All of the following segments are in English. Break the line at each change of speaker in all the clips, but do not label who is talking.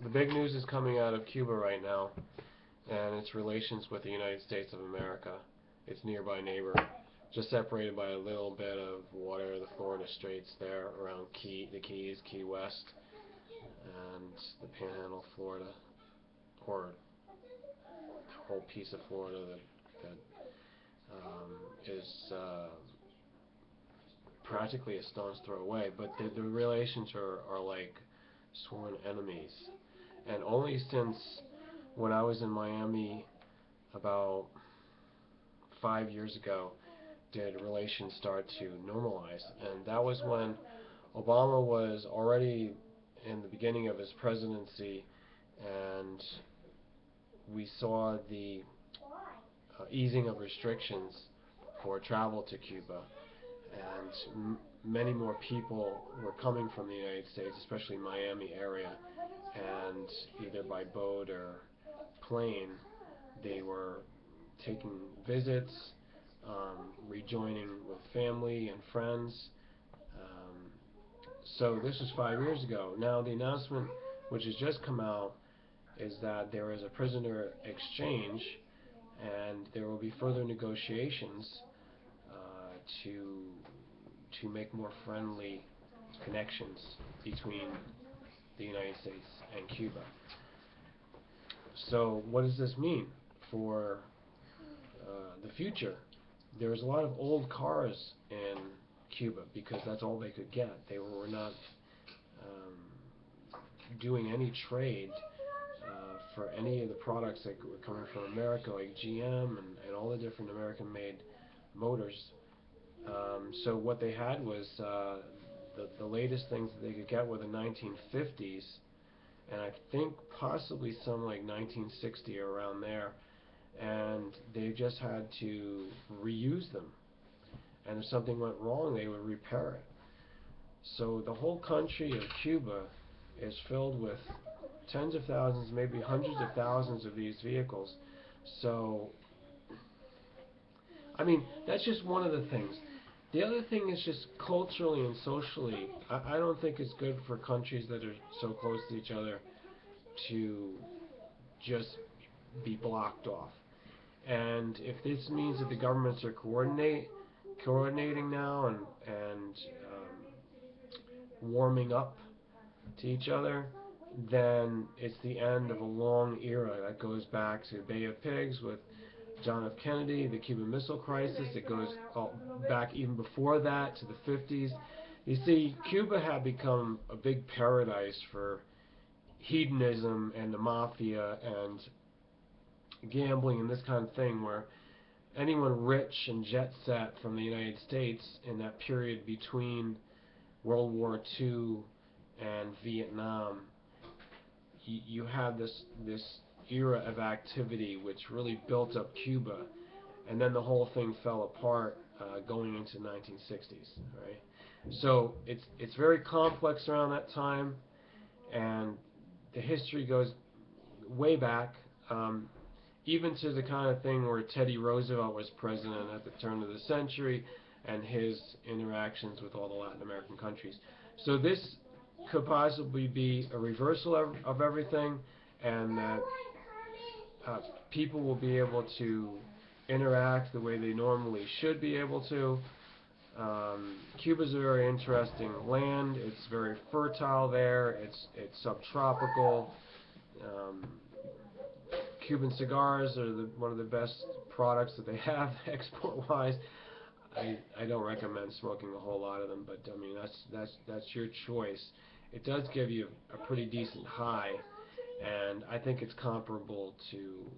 The big news is coming out of Cuba right now, and its relations with the United States of America, its nearby neighbor, just separated by a little bit of water, the Florida Straits there around the Keys, Key West, and the Panhandle of Florida, or a whole piece of Florida that is practically a stone's throw away. But the relations are like sworn enemies. And only since when I was in Miami about 5 years ago did relations start to normalize. And that was when Obama was already in the beginning of his presidency, and we saw the easing of restrictions for travel to Cuba, and many more people were coming from the United States, especially Miami area, and either by boat or plane they were taking visits, rejoining with family and friends. So this was 5 years ago. Now the announcement, which has just come out, is that there is a prisoner exchange, and there will be further negotiations to make more friendly connections between the United States and Cuba. So what does this mean for the future? There's a lot of old cars in Cuba because that's all they could get. They were not doing any trade for any of the products that were coming from America, like GM and all the different American-made motors. So what they had was the latest things that they could get were the 1950s, and I think possibly some like 1960 or around there, and they just had to reuse them, and if something went wrong they would repair it. So the whole country of Cuba is filled with tens of thousands, maybe hundreds of thousands of these vehicles. So I mean, that's just one of the things. The other thing is just culturally and socially, I don't think it's good for countries that are so close to each other to just be blocked off. And if this means that the governments are coordinating now and warming up to each other, then it's the end of a long era that goes back to Bay of Pigs with John F. Kennedy, the Cuban Missile Crisis. It goes back even before that to the 50s. You see, Cuba had become a big paradise for hedonism and the mafia and gambling and this kind of thing, where anyone rich and jet set from the United States in that period between World War II and Vietnam, you had this era of activity which really built up Cuba, and then the whole thing fell apart going into the 1960s, right? So it's very complex around that time, and the history goes way back, even to the kind of thing where Teddy Roosevelt was president at the turn of the century and his interactions with all the Latin American countries. So this could possibly be a reversal of everything, and that people will be able to interact the way they normally should be able to. Cuba's a very interesting land. It's very fertile there. It's subtropical. Cuban cigars are one of the best products that they have export-wise. I don't recommend smoking a whole lot of them, but I mean that's your choice. It does give you a pretty decent high, and I think it's comparable to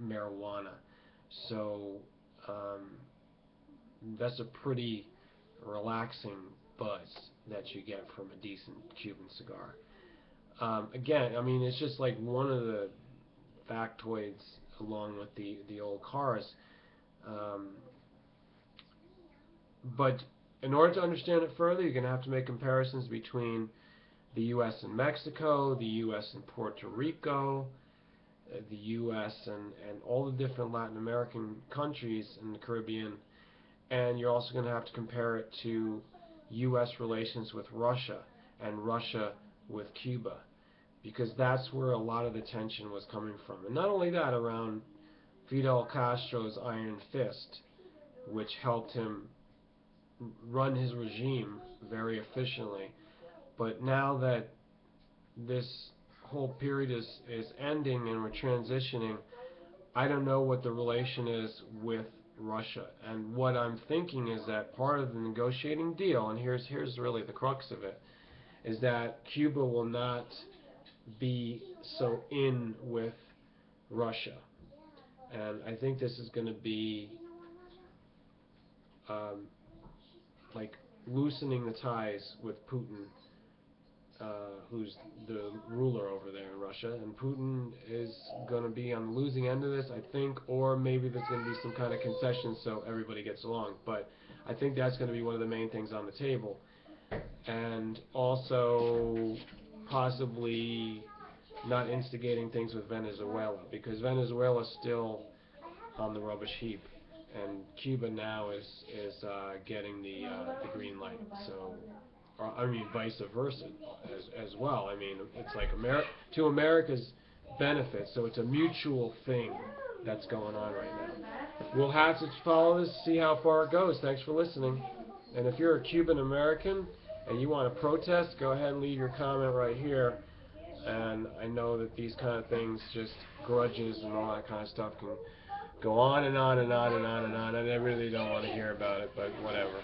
marijuana. So that's a pretty relaxing buzz that you get from a decent Cuban cigar. Again, I mean, it's just like one of the factoids along with the old cars. But in order to understand it further, you're going to have to make comparisons between the U.S. and Mexico, the U.S. and Puerto Rico, the U.S. and all the different Latin American countries in the Caribbean, and you're also going to have to compare it to U.S. relations with Russia and Russia with Cuba. because that's where a lot of the tension was coming from. And not only that, around Fidel Castro's iron fist, which helped him run his regime very efficiently. But now that this whole period is ending and we're transitioning, I don't know what the relation is with Russia. And what I'm thinking is that part of the negotiating deal, and here's really the crux of it, is that Cuba will not be so in with Russia. And I think this is going to be like loosening the ties with Putin, who's the ruler over there in Russia. And Putin is going to be on the losing end of this, I think, or maybe there's going to be some kind of concession so everybody gets along. But I think that's going to be one of the main things on the table. And also possibly not instigating things with Venezuela, because Venezuela's still on the rubbish heap, and Cuba now is getting the green light. So, or, I mean, vice versa as well. I mean, it's like to America's benefit. So it's a mutual thing that's going on right now. We'll have to follow this, see how far it goes. Thanks for listening. And if you're a Cuban American and you want to protest, go ahead and leave your comment right here. And I know that these kind of things, just grudges and all that kind of stuff, can go on and on and on and on and on, and I really don't want to hear about it, but whatever.